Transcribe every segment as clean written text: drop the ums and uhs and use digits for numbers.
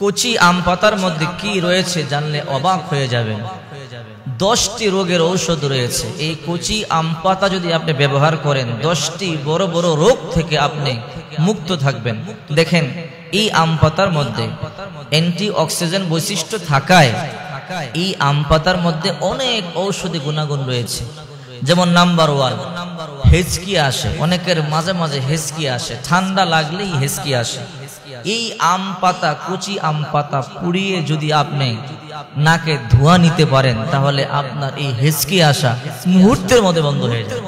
কচি আম পাতার মধ্যে কি রয়েছে জানলে অবাক হয়ে যাবেন। 10টি রোগের ঔষধ রয়েছে। এই কচি আম পাতা যদি আপনি ব্যবহার করেন 10টি বড় বড় রোগ থেকে আপনি মুক্ত থাকবেন। দেখেন, এই আম পাতার মধ্যে অ্যান্টি অক্সিডেন্ট বৈশিষ্ট্য থাকায় এই আম পাতার মধ্যে অনেক ঔষধি গুণাগুণ রয়েছে। যেমন নাম্বার 1, হেঁচকি আসে। অনেকের মাঝে মাঝে হেঁচকি আসে, ঠান্ডা লাগলেই হেঁচকি আসে। এই আম পাতা, কচি আম পাতা পুড়িয়ে যদি আপনি নাকে ধোঁয়া নিতে পারেন তাহলে আপনার এই হেঁচকি আসা মুহূর্তের মধ্যে বন্ধ হয়ে যাবে।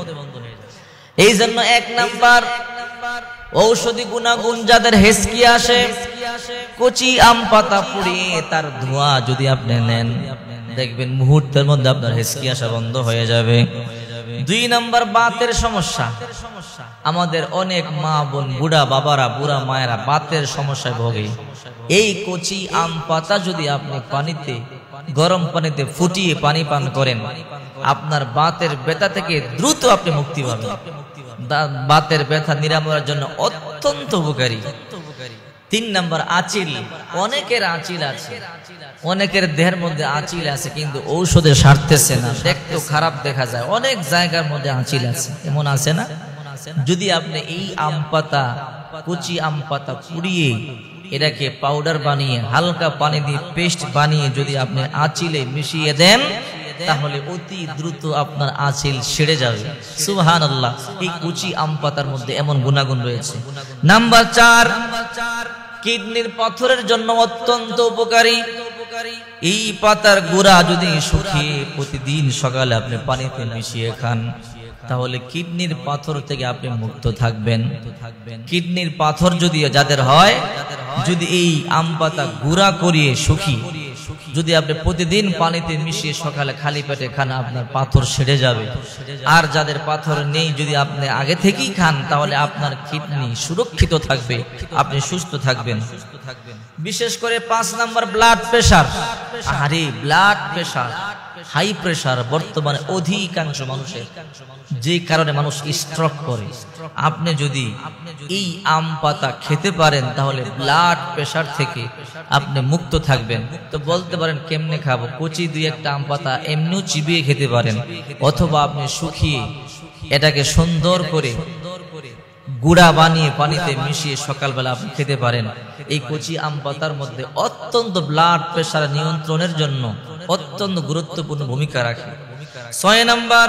এই জন্য 1 নাম্বার ঔষধি গুণাগুণ যাদের হেঁচকি আসে, কচি আম পাতা পুড়িয়ে তার ধোঁয়া যদি আপনি নেন দেখবেন মুহূর্তের মধ্যে আপনার হেঁচকি আসা বন্ধ হয়ে যাবে। 2 নাম্বার বাতের সমস্যা। আমাদের অনেক মা বোন, বুড়া বাবারা, বুড়া মায়েরা বাতের সমস্যায় ভোগে। এই কচি আম পাতা যদি আপনি পানিতে, গরম পানিতে ফুটিয়ে পানি পান করেন আপনার বাতের ব্যথা থেকে দ্রুত আপনি মুক্তি পাবেন। বাতের ব্যথা নিরাময়ের জন্য অত্যন্ত উপকারী। 3 নাম্বার আঁচিল। অনেকের আঁচিল আছে, অনেকের দেহের মধ্যে আঁচিল আছে কিন্তু ঔষধে সারতেছে না, দেখতে খারাপ দেখা যায়। অনেক জায়গার মধ্যে আঁচিল আছে, এমন আছে না? যদি আপনি এই আম পাতা, কচি আম পাতা পুড়িয়ে এটাকে পাউডার বানিয়ে হালকা পানি দিয়ে পেস্ট বানিয়ে যদি আপনি আঁচিলে মিশিয়ে দেন তাহলে অতি দ্রুত আপনার আঁচিল সেরে যাবে। সুবহানাল্লাহ। এই কচি আম পাতার মধ্যে এমন গুণাগুণ রয়েছে। নাম্বার 4, কিডনির পাথরের জন্য অত্যন্ত উপকারী। এই পাতার গুঁড়া যদি শুকিয়ে প্রতিদিন সকালে আপনি পানিতে মিশিয়ে খান তাহলে কিডনির পাথর থেকে আপনি মুক্ত থাকবেন। কিডনির পাথর যদি যাদের হয়, যদি এই আম পাতা গুঁড়া করিয়ে শুকিয়ে যদি আপনি প্রতিদিন পানিতে মিশিয়ে সকালে খালি পেটে খান আপনার পাথর সেরে যাবে। আর যাদের পাথর নেই যদি আপনি আগে থেকেই খান তাহলে আপনার কিডনি সুরক্ষিত থাকবে, আপনি সুস্থ থাকবেন। বিশেষ করে 5 নাম্বার ব্লাড প্রেশার। আরে ব্লাড প্রেশার, হাই প্রেশার বর্তমানে অধিকাংশ মানুষের, যে কারণে মানুষ স্ট্রোক করে। আপনি যদি এই আম পাতা খেতে পারেন তাহলে ব্লাড প্রেশার থেকে আপনি মুক্ত থাকবেন। তো বলতে পারেন কেমনে খাবো? কচি 2-1টা আম পাতা এমনিও চিবিয়ে খেতে পারেন, অথবা আপনি শুকিয়ে এটাকে সুন্দর করে গুঁড়া বানিয়ে পানিতে মিশিয়ে সকালবেলা আপনি খেতে পারেন। এই কচি আম পাতার মধ্যে অত্যন্ত ব্লাড প্রেশার নিয়ন্ত্রণের জন্য অত্যন্ত গুরুত্বপূর্ণ ভূমিকা রাখে। 6 নাম্বার,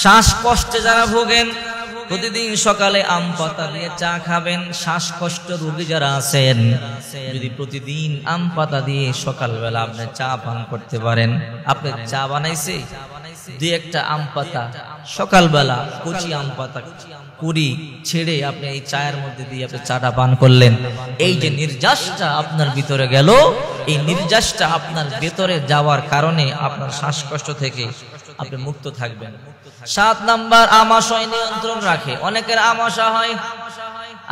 শ্বাসকষ্টে যারা ভোগেন প্রতিদিন সকালে আম পাতা দিয়ে চা খাবেন। শ্বাসকষ্ট রোগী যারা আছেন যদি প্রতিদিন আম পাতা দিয়ে সকালবেলা আপনি চা পান করতে পারেন। আপনি চা বানাইছে, 2-1টা আম পাতা সকালবেলা কচি আম পাতা কুড়ি ছেড়ে আপনি এই চায়ের মধ্যে দিয়ে আপনি চাটা পান করলেন, এই যে নির্যাসটা আপনার ভিতরে গেল, এই নির্যাসটা আপনার ভেতরে যাওয়ার কারণে আপনার শ্বাসকষ্ট থেকে আপনি মুক্ত থাকবেন। 7 নাম্বার, আমাশয় নিয়ন্ত্রণ রাখে। অনেকের আমাশা হয়,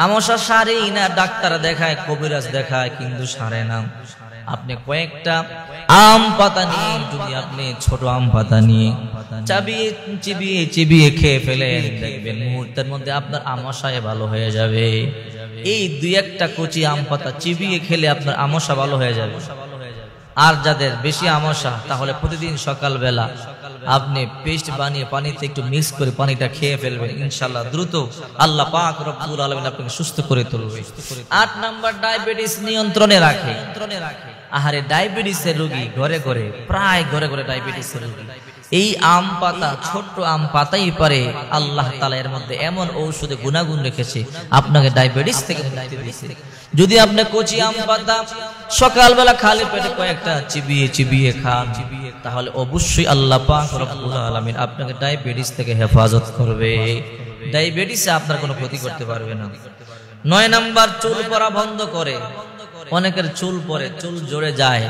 আমাশা সারেই না, ডাক্তার দেখায়, কবিরাজ দেখায় কিন্তু সারে না। আপনি কয়েকটা আম পাতা নিয়ে যদি আপনি ছোট আম পাতা নিয়ে চাবিয়ে চিবিয়ে চিবিয়ে খেয়ে ফেলেন দেখবেন মুহূর্তের মধ্যে আপনার আমাশায় ভালো হয়ে যাবে। এই 2-1টা কচি আম পাতা চিবিয়ে খেলে আপনার আমাশা ভালো হয়ে যাবে। আর যাদের বেশি আমাশা তাহলে প্রতিদিন সকালবেলা আপনি পেস্ট বানিয়ে পানিতে একটু মিক্স করে পানিটা খেয়ে ফেলবেন, ইনশাআল্লাহ দ্রুত আল্লাহ পাক রব্বুল আলামিন আপনাকে সুস্থ করে তুলবে। 8 নাম্বার, ডায়াবেটিস নিয়ন্ত্রণে রাখে। আহারে ডায়াবেটিসের রোগী ঘরে ঘরে, প্রায় ঘরে ঘরে ডায়াবেটিসের রোগী। এই আম পাতা, ছোট্ট আম পাতাই পারে আল্লাহ তাআলা এর মধ্যে এমন ঔষধে গুণাগুণ রেখেছে আপনাকে ডায়াবেটিস থেকে মুক্তি দিয়েছে। যদি আপনি কচি আম পাতা সকালবেলা খালি পেটে কয়েকটা চিবিয়ে চিবিয়ে খান তাহলে অবশ্যই আল্লাহ পাক রব্বুল আলামিন আপনাকে ডায়াবেটিস থেকে হেফাজত করবে। ডায়াবেটিসে আপনার কোনো ক্ষতি করতে পারবে না। 9 নাম্বার, চুল পড়া বন্ধ করে। অনেকের চুল পড়ে, চুল জড়ে যায়,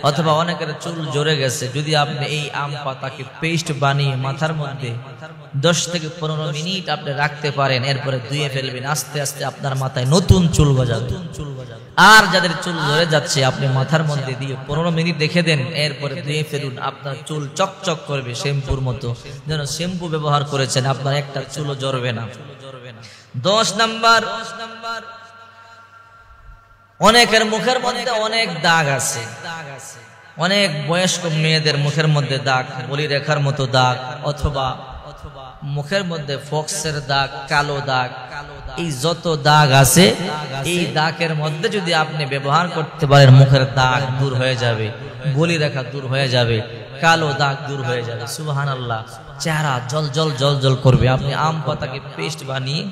অথবা অনেকের চুল জড়ে গেছে। যদি আপনি এই আম পাতাকে পেস্ট বানিয়ে মাথার মধ্যে 10 থেকে 15 মিনিট আপনি রাখতে পারেন, এরপরে ধুয়ে ফেলবেন, আস্তে আস্তে আপনার মাথায় নতুন চুল গজাবে। আর যাদের চুল ঝরে যাচ্ছে আপনি মাথার মধ্যে দিয়ে 15 মিনিট রেখে দেন, এরপরে ধুয়ে ফেলুন, আপনার চুল চকচক করবে শ্যাম্পুর মতো, যেন শ্যাম্পু ব্যবহার করেছেন, আপনার একটা চুলও ঝরবে না। 10 নাম্বার, অনেকের মুখের মধ্যে অনেক দাগ আছে, অনেক বয়স্ক মেয়েদের মুখের মধ্যে দাগ, বলি রেখার মতো দাগ, অথবা মুখের মধ্যে ফক্সের দাগ, কালো দাগ। এই যত দাগ আছে, এই দাগের মধ্যে যদি আপনি ব্যবহার করতে পারেন, মুখের দাগ দূর হয়ে যাবে, বলি রেখা দূর হয়ে যাবে, কালো দাগ দূর হয়ে যাবে। সুবহানাল্লাহ। চেহারা জল জল জল জল করবে। আপনি আম পাতাকে পেস্ট বানিয়ে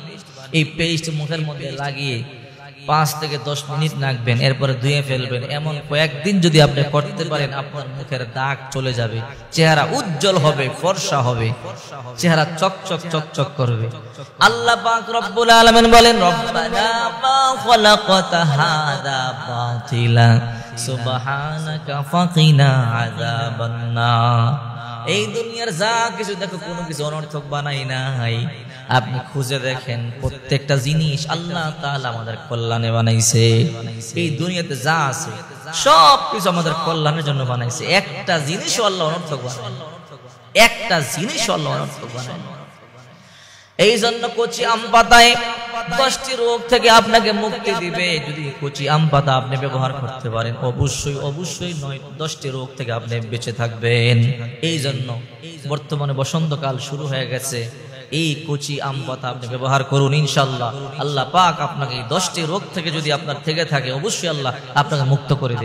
এই পেস্ট মুখের মধ্যে লাগিয়ে 5 থেকে 10 মিনিট রাখবেন, এরপরে ধুয়ে ফেলবেন। এমন কয়েকদিন যদি আপনি করতে পারেন, আপনার মুখের দাগ চলে যাবে, চেহারা উজ্জ্বল হবে, ফর্সা হবে, চেহারা চকচক চকচক করবে। আল্লাহ পাক রব্বুল আলামিন বলেন, রব্বানা মা খালাকতা হাযা বাতিলা সুবহানাকা ফাকিনা আযাবান নার। এই দুনিয়ার যা কিছু দেখো, কোনো কিছু অনর্থক বানাই নাই। আপনি খুঁজে দেখেন, প্রত্যেকটা জিনিস আল্লাহ তাআলা আমাদের কল্যাণে বানাইছে। এই দুনিয়াতে যা আছে সব কিছু আমাদের কল্যাণের জন্য বানাইছে। একটা জিনিস আল্লাহ অনর্থক বানায়, একটা জিনিস আল্লাহ অনর্থক বানায়। এই জন্য কচি আম পাতায় 10টি রোগ থেকে আপনাকে মুক্তি দিবে। যদি কচি আম পাতা আপনি ব্যবহার করতে পারেন, অবশ্যই অবশ্যই 10টি রোগ থেকে আপনি বেঁচে থাকবেন। এই জন্য বর্তমানে বসন্তকাল শুরু হয়ে গেছে, এই কচি আম পাতা আপনি ব্যবহার করুন, ইনশাআল্লাহ আল্লাহ পাক আপনাকে এই 10টি রোগ থেকে যদি আপনার থেকে থাকে, অবশ্যই আল্লাহ আপনাকে মুক্ত করে দেবে।